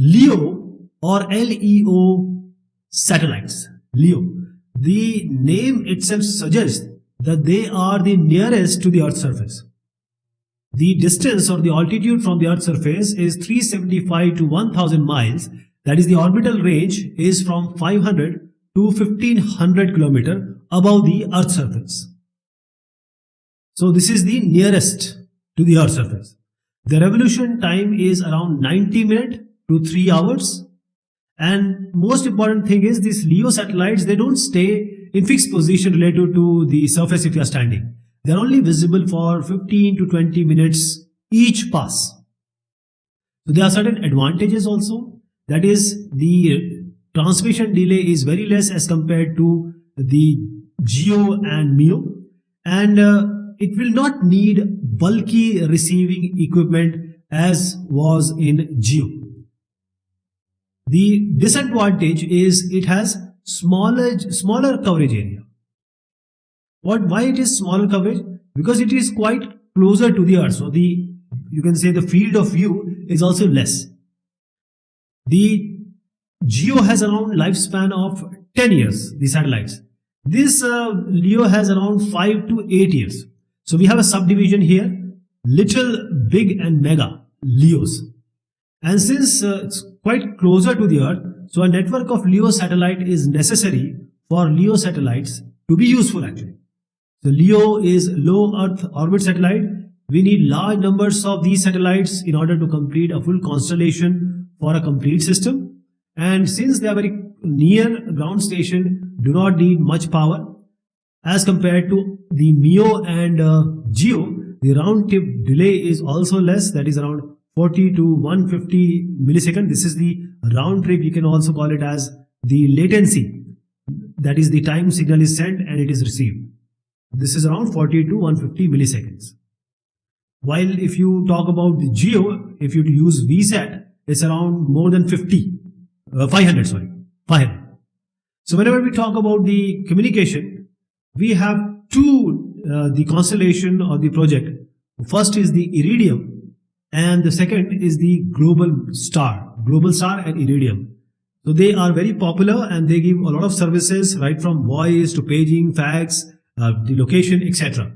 LEO or LEO satellites. LEO. The name itself suggests that they are the nearest to the Earth's surface. The distance or the altitude from the Earth's surface is 375 to 1000 miles. That is, the orbital range is from 500 to 1500 km above the Earth's surface. So this is the nearest to the Earth's surface. The revolution time is around 90 minutes to 3 hours. And most important thing is, these LEO satellites, they don't stay in fixed position related to the surface if you are standing. They are only visible for 15 to 20 minutes each pass. So there are certain advantages also. That is, the transmission delay is very less as compared to the GEO and MEO. And it will not need bulky receiving equipment as was in GEO. The disadvantage is it has smaller coverage area. Why it is smaller coverage? Because it is quite closer to the Earth. So you can say the field of view is also less. The GEO has around lifespan of 10 years, the satellites. This LEO has around 5 to 8 years. So we have a subdivision here, little, big and mega LEOs. And since it's quite closer to the Earth, so a network of LEO satellite is necessary for LEO satellites to be useful actually. So LEO is low Earth orbit satellite. We need large numbers of these satellites in order to complete a full constellation for a complete system. And since they are very near ground station, do not need much power. As compared to the MEO and GEO, the round trip delay is also less, that is around 40 to 150 milliseconds. This is the round trip. You can also call it as the latency. That is the time signal is sent and it is received. This is around 40 to 150 milliseconds. While if you talk about the GEO, if you use VSAT, it's around more than 500. So whenever we talk about the communication, we have the constellation or the project. First is the Iridium and the second is the Global Star and Iridium. So they are very popular and they give a lot of services right from voice to paging, fax, the location, etc.